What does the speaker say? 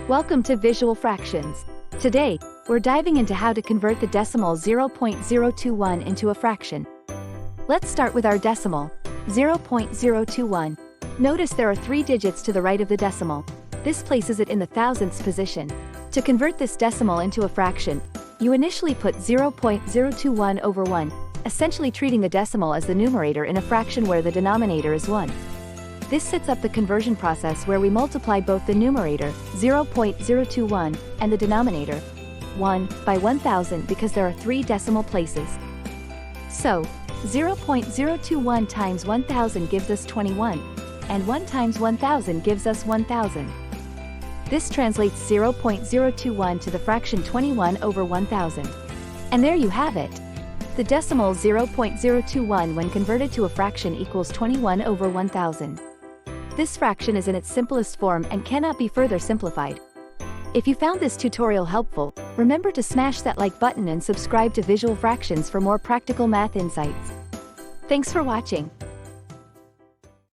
Welcome to Visual Fractions. Today, we're diving into how to convert the decimal 0.021 into a fraction. Let's start with our decimal, 0.021. Notice there are 3 digits to the right of the decimal. This places it in the thousandths position. To convert this decimal into a fraction, you initially put 0.021 over 1, essentially treating the decimal as the numerator in a fraction where the denominator is 1. This sets up the conversion process where we multiply both the numerator, 0.021, and the denominator, 1, by 1000 because there are 3 decimal places. So, 0.021 times 1000 gives us 21, and 1 times 1000 gives us 1000. This translates 0.021 to the fraction 21 over 1000. And there you have it. The decimal 0.021 when converted to a fraction equals 21 over 1000. This fraction is in its simplest form and cannot be further simplified. If you found this tutorial helpful, remember to smash that like button and subscribe to Visual Fractions for more practical math insights. Thanks for watching.